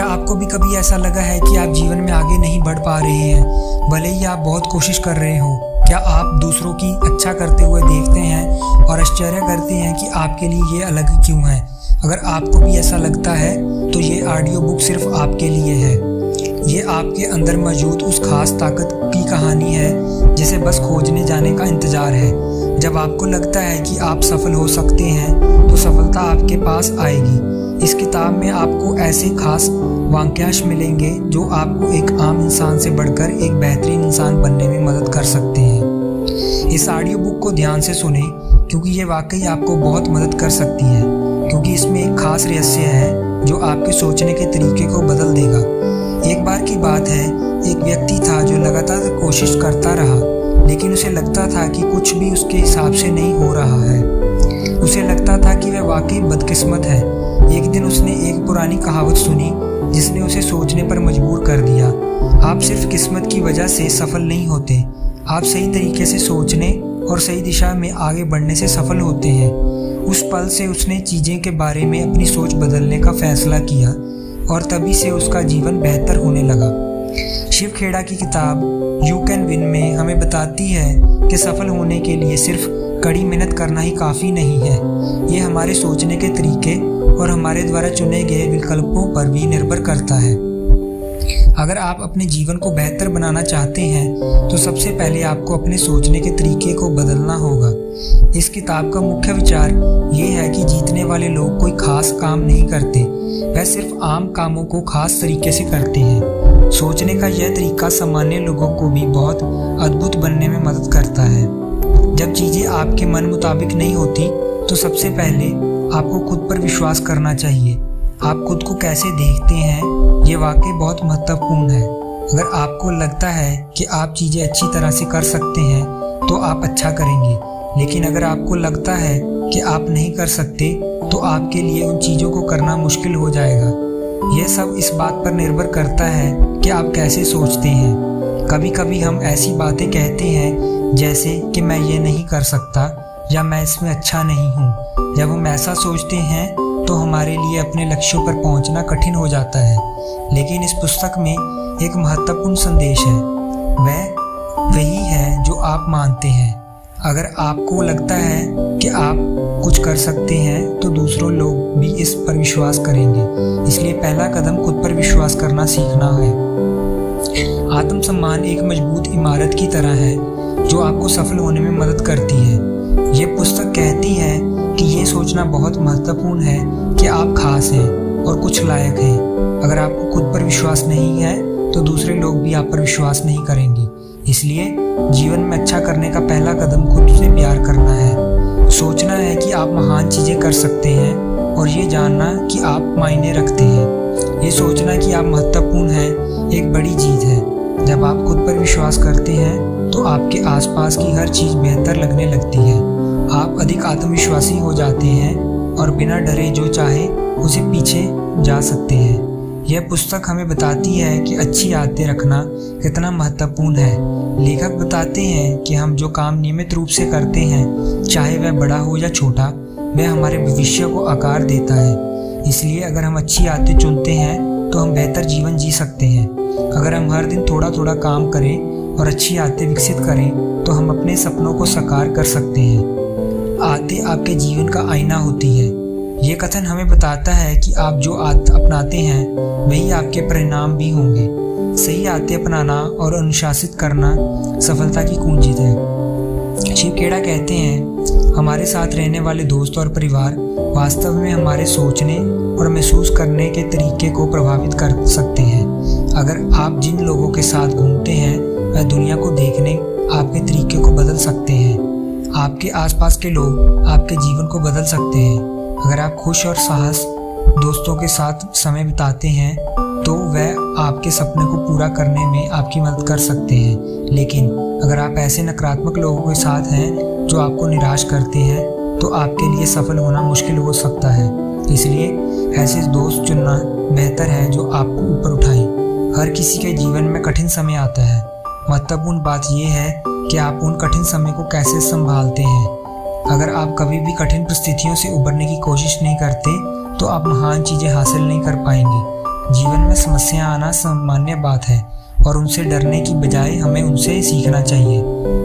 आपको भी कभी ऐसा लगा है कि आप जीवन में आगे नहीं बढ़ पा रहे हैं, भले ही आप बहुत कोशिश कर रहे हो? क्या आप दूसरों की अच्छा करते हुए देखते हैं और आश्चर्य करते हैं कि आपके लिए ये अलग क्यों है? अगर आपको भी ऐसा लगता है तो ये ऑडियो बुक सिर्फ आपके लिए है। ये आपके अंदर मौजूद उस खास ताकत की कहानी है जिसे बस खोजने जाने का इंतज़ार है। जब आपको लगता है कि आप सफल हो सकते हैं तो सफलता आपके पास आएगी। इस किताब में आपको ऐसे खास वाक्यांश मिलेंगे जो आपको एक आम इंसान से बढ़कर एक बेहतरीन इंसान बनने में मदद कर सकते हैं। इस ऑडियो बुक को ध्यान से सुने क्योंकि ये वाकई आपको बहुत मदद कर सकती है, क्योंकि इसमें एक खास रहस्य है जो आपके सोचने के तरीके को बदल देगा। एक बार की बात है, एक व्यक्ति था जो लगातार कोशिश करता रहा, लेकिन उसे लगता था कि कुछ भी उसके हिसाब से नहीं हो रहा है। उसे लगता था कि वह वाकई बदकिस्मत है। एक दिन उसने एक पुरानी कहावत सुनी जिसने उसे सोचने पर मजबूर कर दिया। आप सिर्फ किस्मत की वजह से सफल नहीं होते, आप सही तरीके से सोचने और सही दिशा में आगे बढ़ने से सफल होते हैं। उस पल से उसने चीज़ें के बारे में अपनी सोच बदलने का फैसला किया और तभी से उसका जीवन बेहतर होने लगा। शिव खेड़ा की किताब यू कैन विन में हमें बताती है कि सफल होने के लिए सिर्फ कड़ी मेहनत करना ही काफ़ी नहीं है। ये हमारे सोचने के तरीके और हमारे द्वारा चुने गए विकल्पों पर भी निर्भर करता है। अगर आप अपने जीवन को बेहतर बनाना चाहते हैं तो सबसे पहले आपको अपने सोचने के तरीके को बदलना होगा। इस किताब का मुख्य विचार ये है कि जीतने वाले लोग कोई खास काम नहीं करते, वह सिर्फ आम कामों को खास तरीके से करते हैं। सोचने का यह तरीका सामान्य लोगों को भी बहुत अद्भुत बनने में मदद करता है। जब चीज़ें आपके मन मुताबिक नहीं होती तो सबसे पहले आपको खुद पर विश्वास करना चाहिए। आप खुद को कैसे देखते हैं ये वाकई बहुत महत्वपूर्ण है। अगर आपको लगता है कि आप चीज़ें अच्छी तरह से कर सकते हैं तो आप अच्छा करेंगे, लेकिन अगर आपको लगता है कि आप नहीं कर सकते तो आपके लिए उन चीज़ों को करना मुश्किल हो जाएगा। यह सब इस बात पर निर्भर करता है कि आप कैसे सोचते हैं। कभी कभी हम ऐसी बातें कहते हैं जैसे कि मैं ये नहीं कर सकता या मैं इसमें अच्छा नहीं हूँ। जब हम ऐसा सोचते हैं तो हमारे लिए अपने लक्ष्यों पर पहुँचना कठिन हो जाता है। लेकिन इस पुस्तक में एक महत्वपूर्ण संदेश है, वह वही है जो आप मानते हैं। अगर आपको लगता है कि आप कुछ कर सकते हैं तो दूसरों लोग भी इस पर विश्वास करेंगे। इसलिए पहला कदम खुद पर विश्वास करना सीखना है। आत्मसम्मान एक मजबूत इमारत की तरह है जो आपको सफल होने में मदद करती है। ये पुस्तक कहती है कि ये सोचना बहुत महत्वपूर्ण है कि आप खास हैं और कुछ लायक हैं। अगर आपको खुद पर विश्वास नहीं है तो दूसरे लोग भी आप पर विश्वास नहीं करेंगे। इसलिए जीवन में अच्छा करने का पहला कदम खुद से प्यार करना है। सोचना है कि आप महान चीज़ें कर सकते हैं और ये जानना कि आप मायने रखते हैं। ये सोचना कि आप महत्वपूर्ण हैं एक बड़ी चीज़ है। जब आप खुद पर विश्वास करते हैं तो आपके आसपास की हर चीज़ बेहतर लगने लगती है। आप अधिक आत्मविश्वासी हो जाते हैं और बिना डरे जो चाहे उसे पीछे जा सकते हैं। यह पुस्तक हमें बताती है कि अच्छी आदतें रखना कितना महत्वपूर्ण है। लेखक बताते हैं कि हम जो काम नियमित रूप से करते हैं, चाहे वह बड़ा हो या छोटा, वह हमारे भविष्य को आकार देता है। इसलिए अगर हम अच्छी आदतें चुनते हैं तो हम बेहतर जीवन जी सकते हैं। अगर हम हर दिन थोड़ा थोड़ा काम करें और अच्छी आदतें विकसित करें तो हम अपने सपनों को साकार कर सकते हैं। आदतें आपके जीवन का आईना होती है। ये कथन हमें बताता है कि आप जो आदत अपनाते हैं वही आपके परिणाम भी होंगे। सही आदतें अपनाना और अनुशासित करना सफलता की कुंजी है। शिव खेड़ा कहते हैं, हमारे साथ रहने वाले दोस्त और परिवार वास्तव में हमारे सोचने और महसूस करने के तरीके को प्रभावित कर सकते हैं। अगर आप जिन लोगों के साथ घूमते हैं वह दुनिया को देखने आपके तरीके को बदल सकते हैं। आपके आसपास के लोग आपके जीवन को बदल सकते हैं। अगर आप खुश और साहस दोस्तों के साथ समय बिताते हैं तो वह आपके सपने को पूरा करने में आपकी मदद कर सकते हैं। लेकिन अगर आप ऐसे नकारात्मक लोगों के साथ हैं जो आपको निराश करते हैं तो आपके लिए सफल होना मुश्किल हो सकता है। इसलिए ऐसे दोस्त चुनना बेहतर है जो आपको ऊपर उठाएं। हर किसी के जीवन में कठिन समय आता है। महत्वपूर्ण बात यह है कि आप उन कठिन समय को कैसे संभालते हैं। अगर आप कभी भी कठिन परिस्थितियों से उबरने की कोशिश नहीं करते तो आप महान चीज़ें हासिल नहीं कर पाएंगे। जीवन में समस्याएं आना सामान्य बात है और उनसे डरने की बजाय हमें उनसे सीखना चाहिए।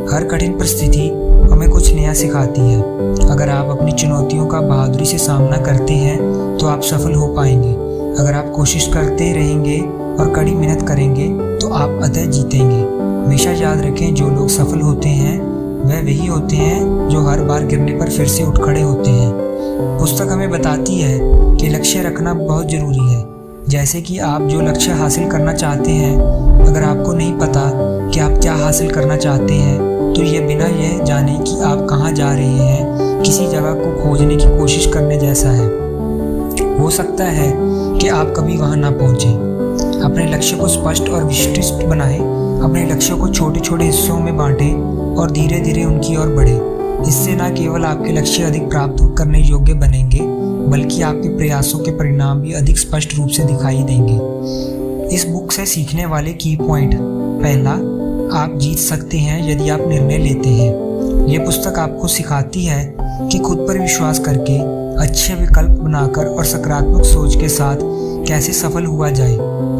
हर कठिन परिस्थिति हमें कुछ नया सिखाती है। अगर आप अपनी चुनौतियों का बहादुरी से सामना करते हैं तो आप सफल हो पाएंगे। अगर आप कोशिश करते रहेंगे और कड़ी मेहनत करेंगे तो आप अतः जीतेंगे। हमेशा याद रखें, जो लोग सफल होते हैं वह वही होते हैं जो हर बार गिरने पर फिर से उठ खड़े होते हैं। पुस्तक हमें बताती है कि लक्ष्य रखना बहुत ज़रूरी है। जैसे कि आप जो लक्ष्य हासिल करना चाहते हैं, अगर आपको नहीं पता कि आप क्या हासिल करना चाहते हैं तो ये बिना यह जाने कि आप कहाँ जा रहे हैं किसी जगह को खोजने की कोशिश करने जैसा है। हो सकता है कि आप कभी वहाँ ना पहुँचें। अपने लक्ष्य को स्पष्ट और विशिष्ट बनाएं। अपने लक्ष्यों को छोटे छोटे हिस्सों में बांटें और धीरे धीरे उनकी ओर बढ़ें। इससे न केवल आपके लक्ष्य अधिक प्राप्त करने योग्य बनेंगे बल्कि आपके प्रयासों के परिणाम भी अधिक स्पष्ट रूप से दिखाई देंगे। इस बुक से सीखने वाले की पॉइंट: पहला, आप जीत सकते हैं यदि आप निर्णय लेते हैं। ये पुस्तक आपको सिखाती है कि खुद पर विश्वास करके अच्छे विकल्प बनाकर और सकारात्मक सोच के साथ कैसे सफल हुआ जाए।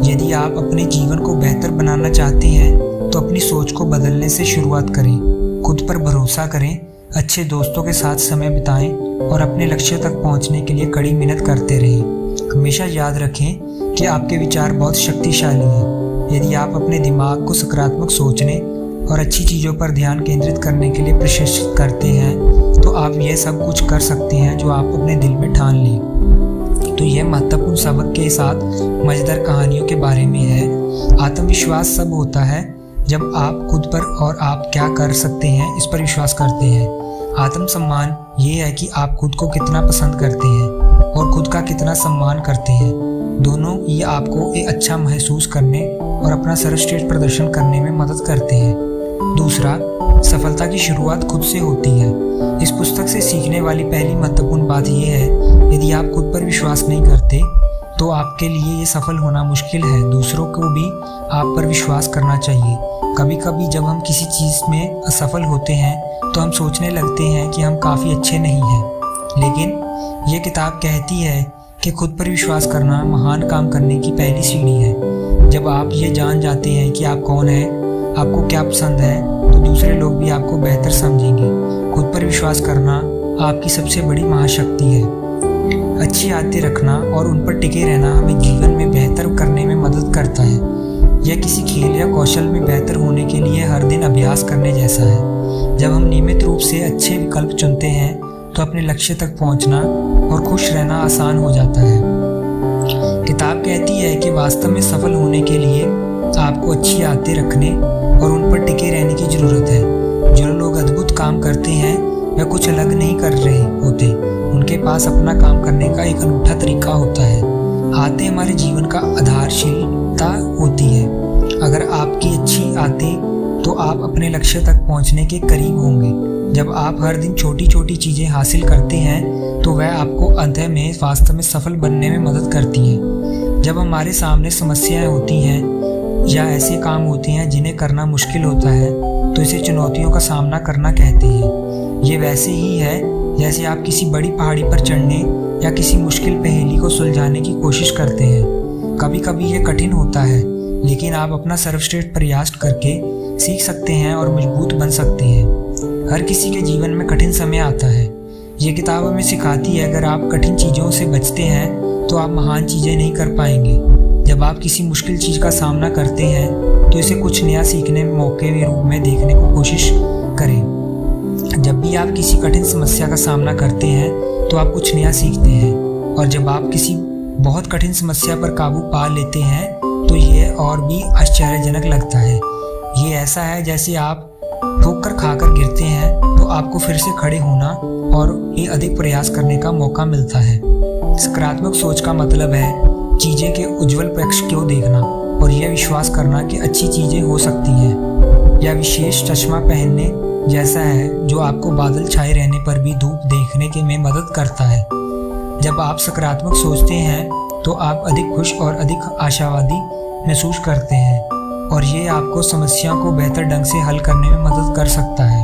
यदि आप अपने जीवन को बेहतर बनाना चाहते हैं तो अपनी सोच को बदलने से शुरुआत करें। खुद पर भरोसा करें, अच्छे दोस्तों के साथ समय बिताएं और अपने लक्ष्य तक पहुंचने के लिए कड़ी मेहनत करते रहें। हमेशा याद रखें कि आपके विचार बहुत शक्तिशाली हैं। यदि आप अपने दिमाग को सकारात्मक सोचने और अच्छी चीज़ों पर ध्यान केंद्रित करने के लिए प्रशिक्षित करते हैं तो आप यह सब कुछ कर सकते हैं जो आप अपने दिल में ठान लें। तो यह महत्वपूर्ण सबक के साथ मज़ेदार कहानियों के बारे में है। आत्मविश्वास सब होता है जब आप खुद पर और आप क्या कर सकते हैं इस पर विश्वास करते हैं। आत्मसम्मान ये है कि आप खुद को कितना पसंद करते हैं और खुद का कितना सम्मान करते हैं। दोनों ये आपको एक अच्छा महसूस करने और अपना सर्वश्रेष्ठ प्रदर्शन करने में मदद करते हैं। दूसरा, सफलता की शुरुआत खुद से होती है। इस पुस्तक से सीखने वाली पहली महत्वपूर्ण बात यह है, यदि आप खुद पर विश्वास नहीं करते तो आपके लिए ये सफल होना मुश्किल है। दूसरों को भी आप पर विश्वास करना चाहिए। कभी कभी जब हम किसी चीज़ में असफल होते हैं तो हम सोचने लगते हैं कि हम काफ़ी अच्छे नहीं हैं, लेकिन ये किताब कहती है कि खुद पर विश्वास करना महान काम करने की पहली सीढ़ी है। जब आप ये जान जाते हैं कि आप कौन हैं, आपको क्या पसंद है, तो दूसरे लोग भी आपको बेहतर समझेंगे। खुद पर विश्वास करना आपकी सबसे बड़ी महाशक्ति है। अच्छी आदतें रखना और उन पर टिके रहना हमें जीवन में बेहतर करने में मदद करता है। यह किसी खेल या कौशल में बेहतर होने के लिए हर दिन अभ्यास करने जैसा है। जब हम नियमित रूप से अच्छे विकल्प चुनते हैं तो अपने लक्ष्य तक पहुंचना और खुश रहना आसान हो जाता है। किताब कहती है कि वास्तव में सफल होने के लिए आपको अच्छी आदतें रखने और उन पर टिके रहने की ज़रूरत है। जो लोग अद्भुत काम करते हैं वह कुछ अलग नहीं कर रहे होते, उनके पास अपना काम करने का एक अनूठा तरीका होता है। आदतें हमारे जीवन का आधारशिलता होती है। अगर आपकी अच्छी आदतें तो आप अपने लक्ष्य तक पहुंचने के करीब होंगे। जब आप हर दिन छोटी छोटी चीज़ें हासिल करते हैं तो वह आपको अंत में वास्तव में सफल बनने में मदद करती हैं। जब हमारे सामने समस्याएं होती हैं या ऐसे काम होते हैं जिन्हें करना मुश्किल होता है तो इसे चुनौतियों का सामना करना कहते हैं। ये वैसे ही है जैसे आप किसी बड़ी पहाड़ी पर चढ़ने या किसी मुश्किल पहेली को सुलझाने की कोशिश करते हैं। कभी कभी ये कठिन होता है, लेकिन आप अपना सर्वश्रेष्ठ प्रयास करके सीख सकते हैं और मजबूत बन सकते हैं। हर किसी के जीवन में कठिन समय आता है। ये किताब हमें सिखाती है अगर आप कठिन चीज़ों से बचते हैं तो आप महान चीज़ें नहीं कर पाएंगे। जब आप किसी मुश्किल चीज़ का सामना करते हैं तो इसे कुछ नया सीखने में मौके के रूप में देखने को कोशिश करें। जब भी आप किसी कठिन समस्या का सामना करते हैं तो आप कुछ नया सीखते हैं, और जब आप किसी बहुत कठिन समस्या पर काबू पा लेते हैं तो यह और भी आश्चर्यजनक लगता है। ये ऐसा है जैसे आप ठोकर खाकर गिरते हैं तो आपको फिर से खड़े होना और भी अधिक प्रयास करने का मौका मिलता है। सकारात्मक सोच का मतलब है चीज़ें के उज्जवल पक्ष को देखना और यह विश्वास करना कि अच्छी चीज़ें हो सकती हैं। यह विशेष चश्मा पहनने जैसा है जो आपको बादल छाए रहने पर भी धूप देखने के में मदद करता है। जब आप सकारात्मक सोचते हैं तो आप अधिक खुश और अधिक आशावादी महसूस करते हैं, और ये आपको समस्याओं को बेहतर ढंग से हल करने में मदद कर सकता है।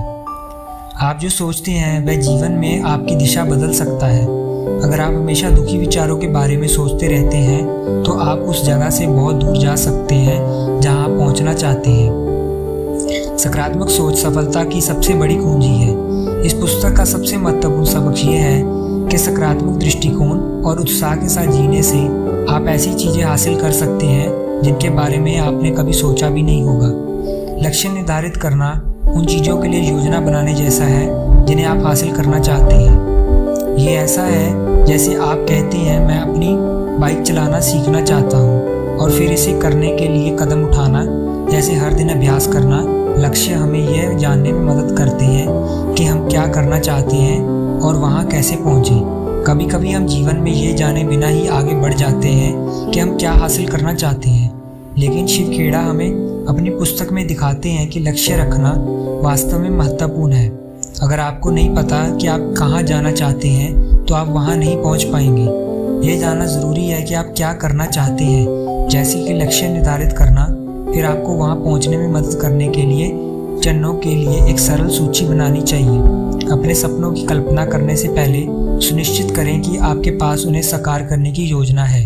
आप जो सोचते हैं वह जीवन में आपकी दिशा बदल सकता है। अगर आप हमेशा दुखी विचारों के बारे में सोचते रहते हैं तो आप उस जगह से बहुत दूर जा सकते हैं जहां आप पहुंचना चाहते हैं। सकारात्मक सोच सफलता की सबसे बड़ी कुंजी है। इस पुस्तक का सबसे महत्वपूर्ण सबक यह है कि सकारात्मक दृष्टिकोण और उत्साह के साथ जीने से आप ऐसी चीज़ें हासिल कर सकते हैं जिनके बारे में आपने कभी सोचा भी नहीं होगा। लक्ष्य निर्धारित करना उन चीज़ों के लिए योजना बनाने जैसा है जिन्हें आप हासिल करना चाहते हैं। ये ऐसा है जैसे आप कहते हैं मैं अपनी बाइक चलाना सीखना चाहता हूँ और फिर इसे करने के लिए कदम उठाना, जैसे हर दिन अभ्यास करना। लक्ष्य हमें यह जानने में मदद करते हैं कि हम क्या करना चाहते हैं और वहाँ कैसे पहुँचें। कभी कभी हम जीवन में ये जाने बिना ही आगे बढ़ जाते हैं कि हम क्या हासिल करना चाहते हैं, लेकिन शिव खेड़ा हमें अपनी पुस्तक में दिखाते हैं कि लक्ष्य रखना वास्तव में महत्वपूर्ण है। अगर आपको नहीं पता कि आप कहाँ जाना चाहते हैं तो आप वहाँ नहीं पहुँच पाएंगे। ये जानना ज़रूरी है कि आप क्या करना चाहते हैं, जैसे कि लक्ष्य निर्धारित करना, फिर आपको वहाँ पहुँचने में मदद करने के लिए चरणों के लिए एक सरल सूची बनानी चाहिए। अपने सपनों की कल्पना करने से पहले सुनिश्चित करें कि आपके पास उन्हें साकार करने की योजना है।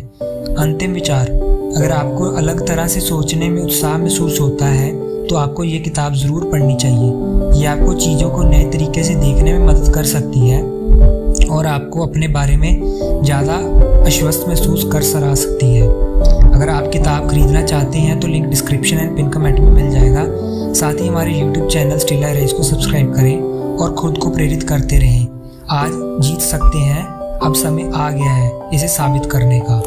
अंतिम विचार, अगर आपको अलग तरह से सोचने में उत्साह महसूस होता है तो आपको ये किताब ज़रूर पढ़नी चाहिए। ये आपको चीज़ों को नए तरीके से देखने में मदद कर सकती है और आपको अपने बारे में ज़्यादा आश्वस्त महसूस कर सरा सकती है। अगर आप किताब खरीदना चाहते हैं तो link description and pin comment में मिल जाएगा। साथ ही हमारे यूट्यूब चैनल स्टील आई राइज को सब्सक्राइब करें और खुद को प्रेरित करते रहें। आज जीत सकते हैं, अब समय आ गया है इसे साबित करने का।